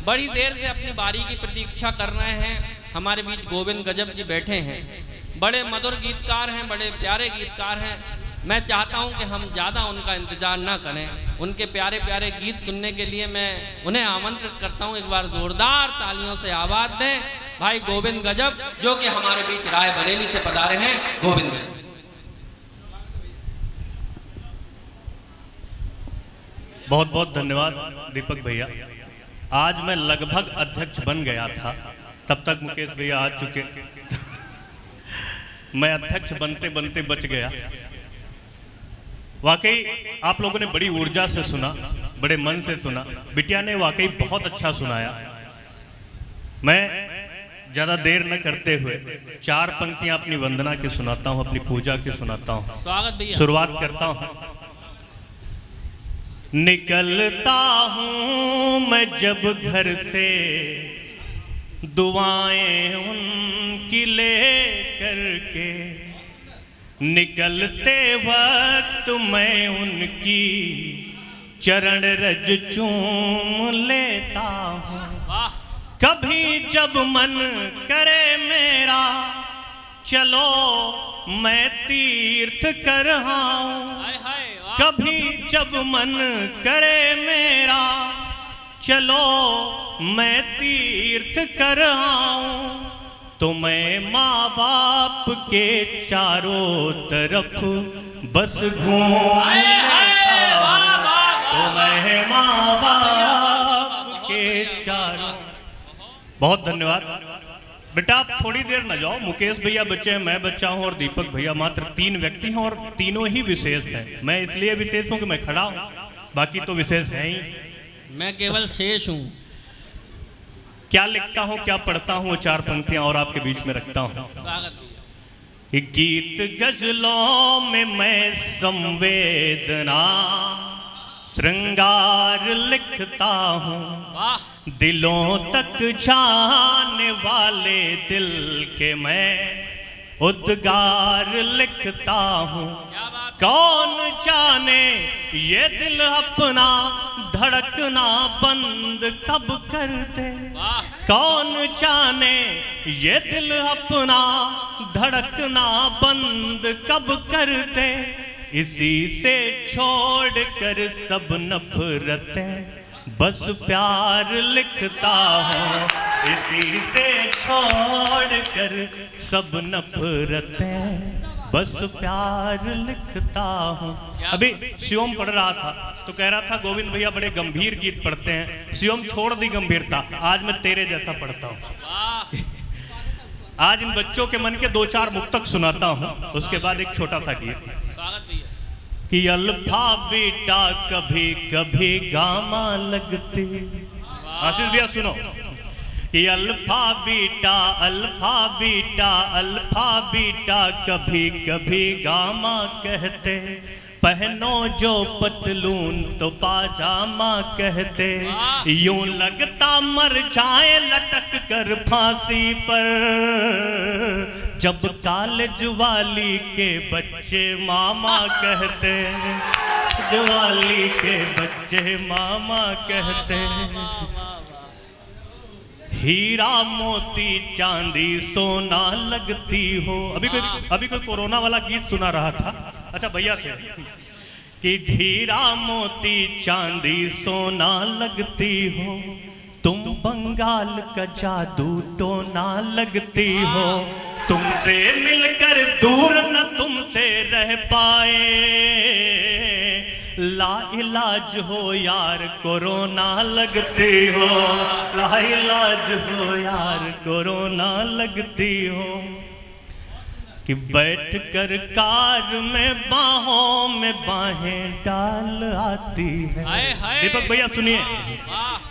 बड़ी देर से अपनी बारी की प्रतीक्षा कर रहे हैं। हमारे बीच गोविंद गजब जी बैठे हैं, बड़े मधुर गीतकार हैं, बड़े प्यारे गीतकार हैं। मैं चाहता हूं कि हम ज़्यादा उनका इंतज़ार ना करें, उनके प्यारे प्यारे गीत सुनने के लिए मैं उन्हें आमंत्रित करता हूं। एक बार ज़ोरदार तालियों से आवाज़ दें भाई गोविंद गजब, जो कि हमारे बीच रायबरेली से पधारे हैं। गोविंद गजब। बहुत बहुत धन्यवाद दीपक भैया। आज मैं लगभग अध्यक्ष बन गया था, तब तक मुकेश भैया आ चुके। मैं अध्यक्ष बनते बनते बच गया। वाकई आप लोगों ने बड़ी ऊर्जा से सुना, बड़े मन से सुना। बिटिया ने वाकई बहुत अच्छा सुनाया। मैं ज्यादा देर न करते हुए 4 पंक्तियां अपनी वंदना की सुनाता हूं, अपनी पूजा की सुनाता हूं। स्वागत भैया। शुरुआत करता हूं। निकलता हूं मैं जब घर से, दुआएं उनकी ले करके, निकलते वक्त मैं उनकी चरण रज चूम लेता हूं। कभी जब मन करे मेरा, चलो मैं तीर्थ कर आऊं। कभी जब मन करे मेरा, चलो मैं तीर्थ कर आऊं। तो मैं माँ बाप के चारों तरफ बस घूम लेता हूं। तो मैं माँ बाप के चारों। बहुत धन्यवाद बेटा। आप थोड़ी देर न जाओ। मुकेश भैया बच्चे हैं, मैं बच्चा हूं और दीपक भैया मात्र 3 व्यक्ति हैं और तीनों ही विशेष हैं। मैं इसलिए विशेष हूं कि मैं खड़ा हूं, बाकी तो विशेष है ही। मैं केवल शेष हूं। क्या लिखता हूं, क्या पढ़ता हूं, 4 पंक्तियां और आपके बीच में रखता हूं। गीत गजलों में मैं संवेदना श्रृंगार लिखता हूं। दिलों तक जाने वाले दिल के मैं उद्गार लिखता हूं। कौन जाने ये दिल अपना धड़कना बंद कब कर दे। कौन जाने ये दिल अपना धड़कना बंद कब कर दे। इसी से छोड़ कर सब नफरतें बस प्यार लिखता हूँ। इसी से छोड़ कर सब नफरतें बस प्यार लिखता हूँ। अभी शिवम पढ़ रहा था तो कह रहा था गोविंद भैया बड़े गंभीर गीत पढ़ते हैं। शिवम छोड़ दी गंभीरता, आज मैं तेरे जैसा पढ़ता हूँ। आज इन बच्चों के मन के 2-4 मुक्तक सुनाता हूँ, उसके बाद एक छोटा सा गीत। कि अल्फा बीटा कभी कभी गामा लगते। आशीष भैया सुनो। कि alpha beta alpha beta alpha beta कभी कभी गामा कहते। पहनो जो पतलून तो पाजामा कहते। यूं लगता मर जाए लटक कर फांसी पर। जब कॉलेज वाली के बच्चे मामा कहते। जवाली के बच्चे मामा कहते। हीरा मोती चांदी सोना लगती हो। अभी कोई कोरोना वाला गीत सुना रहा था। अच्छा भैया थे। कि हीरा मोती चांदी सोना लगती हो। तुम बंगाल का जादू टोना लगती हो। तुमसे मिलकर दूर न तुमसे रह पाए। ला इलाज हो यार कोरोना लगती हो। ला इलाज हो यार कोरोना लगती हो। कि बैठ कर कार में बाहों में बाहें डाल आती है। दीपक भैया सुनिए।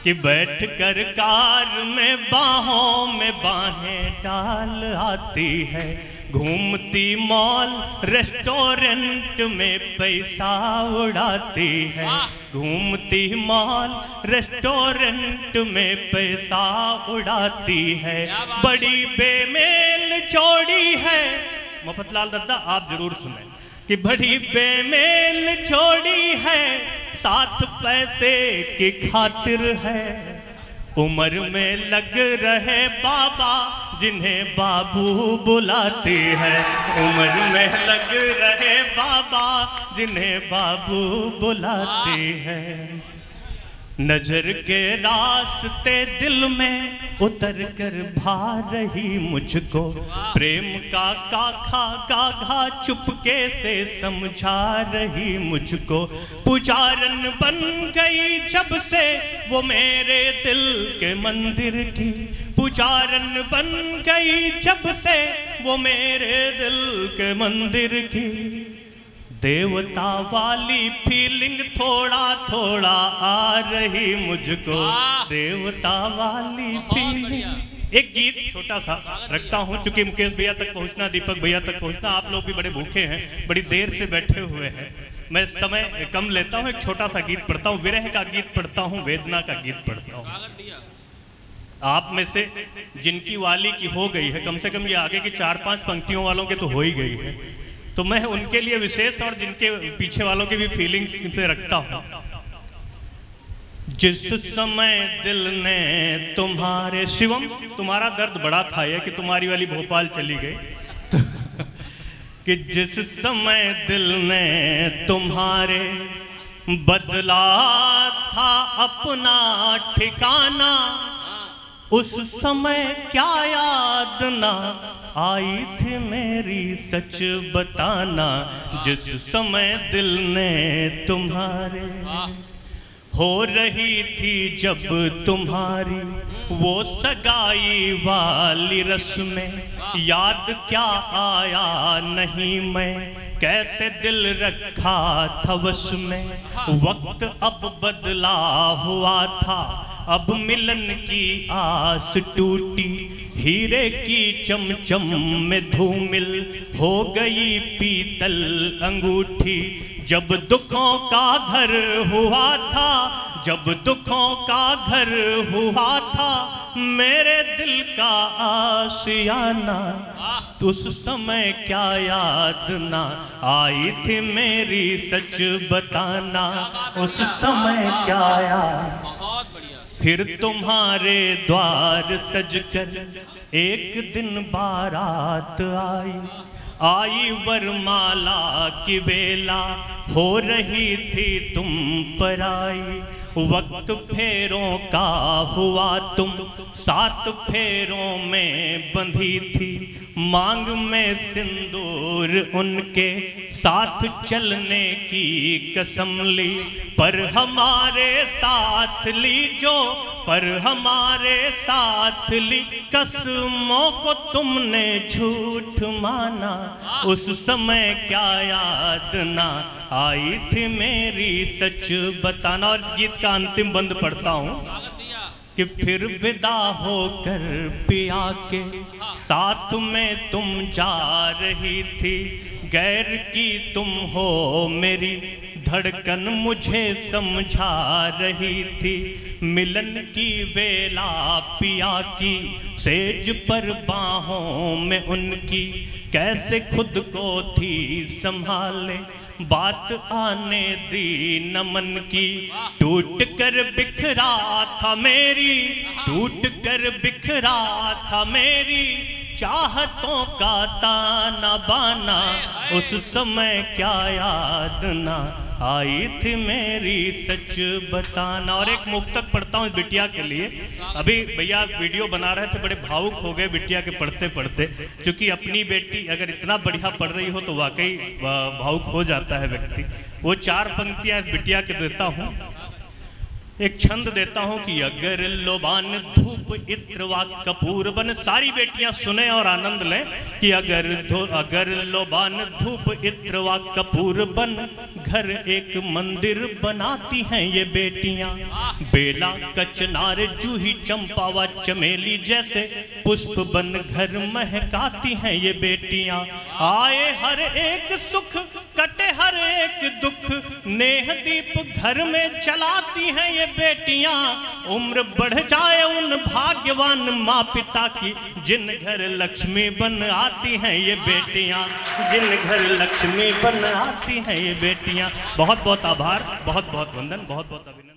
कि बैठ कर कार में बाहों में बाहें डाल आती है। घूमती मॉल रेस्टोरेंट में पैसा उड़ाती है। घूमती मॉल रेस्टोरेंट में पैसा उड़ाती है। बड़ी बेमेल जोड़ी है। मफतलाल दद्दा आप जरूर सुने। कि बड़ी बेमेल जोड़ी है, साथ पैसे की खातिर है। उम्र में लग रहे बाबा जिन्हें बाबू बुलाते हैं, उम्र में लग रहे बाबा जिन्हें बाबू बुलाते हैं। नजर के रास्ते दिल में उतर कर भा रही मुझको, प्रेम का काखा गाघा चुपके से समझा रही मुझको। पुजारन बन गई जब से वो मेरे दिल के मंदिर की, पुजारन बन गई जब से वो मेरे दिल के मंदिर की। देवता वाली फीलिंग थोड़ा थोड़ा आ रही मुझको, देवता वाली फीलिंग। एक गीत छोटा सा रखता हूँ, चूंकि मुकेश भैया तक पहुँचना, दीपक भैया तक पहुँचना, आप लोग भी बड़े भूखे हैं, बड़ी देर से बैठे हुए हैं। मैं समय कम लेता हूँ, एक छोटा सा गीत पढ़ता हूँ, विरह का गीत पढ़ता हूँ, वेदना का गीत पढ़ता हूँ। आप में से जिनकी वाली की हो गई है, कम से कम ये आगे की 4-5 पंक्तियों वालों के तो हो ही गई है, तो मैं उनके लिए विशेष और जिनके पीछे वालों की भी फीलिंग्स से रखता हूं। जिस समय दिल ने तुम्हारे, शिवम तुम्हारा दर्द बड़ा था ये कि तुम्हारी वाली भोपाल चली गई कि जिस समय दिल ने तुम्हारे बदला था अपना ठिकाना, उस समय क्या याद ना आई थी मेरी सच बताना। जिस समय दिल ने तुम्हारे हो रही थी जब तुम्हारी वो सगाई वाली रस्में, याद क्या आया नहीं मैं कैसे दिल रखा था वश में। वक्त अब बदला हुआ था, अब मिलन की आस टूटी, हीरे की चमचम में धूमिल हो गई पीतल अंगूठी। जब दुखों का घर हुआ था, जब दुखों का घर हुआ था मेरे दिल का आशियाना, उस समय क्या याद ना आई थी मेरी सच बताना। उस समय क्या याद, फिर तुम्हारे द्वार सजकर एक दिन बारात आई, आई वरमाला की बेला हो रही थी तुम पर आई। वक्त फेरों का हुआ तुम 7 फेरों में बंधी थी, मांग में सिंदूर उनके साथ चलने की कसम ली। पर हमारे साथ ली जो, पर हमारे साथ ली कसमों को तुमने झूठ माना। उस समय क्या याद ना आई थी मेरी सच बताना। और इस गीत का अंतिम बंद पढ़ता हूँ कि फिर विदा होकर पिया के साथ में तुम जा रही थी, गैर की तुम हो मेरी धड़कन मुझे समझा रही थी। मिलन की वेला पिया की सेज पर बाहों में उनकी, कैसे खुद को थी संभाले बात आने दी न मन की। टूट कर बिखरा था मेरी, टूट कर बिखरा था मेरी चाहतों का ताना बाना। उस समय क्या याद ना आई थी मेरी सच बताना। और एक मुक्तक पढ़ता हूँ इस बिटिया के लिए। अभी भैया वीडियो बना रहे थे, बड़े भावुक हो गए बिटिया के पढ़ते पढ़ते, क्योंकि अपनी बेटी अगर इतना बढ़िया पढ़ रही हो तो वाकई भावुक हो जाता है व्यक्ति। वो 4 पंक्तियाँ इस बिटिया के देता हूँ, एक छंद देता हूं कि अगर लोबान धूप इत्र व कपूर बन। सारी बेटियां सुने और आनंद लें कि अगर लोबान धूप इत्र व कपूर बन, घर एक मंदिर बनाती हैं ये बेटियां। बेला कचनार जूही चंपा व चमेली जैसे पुष्प बन घर महकाती हैं ये बेटियां। आए हर एक सुख कटे हर एक दुख, नेह दीप घर में चलाती हैं ये बेटियां। उम्र बढ़ जाए उन भाग्यवान माँ पिता की, जिन घर लक्ष्मी बन आती हैं ये बेटियां, जिन घर लक्ष्मी बन आती हैं ये बेटियां। बहुत बहुत आभार, बहुत बहुत वंदन, बहुत बहुत अभिनंदन।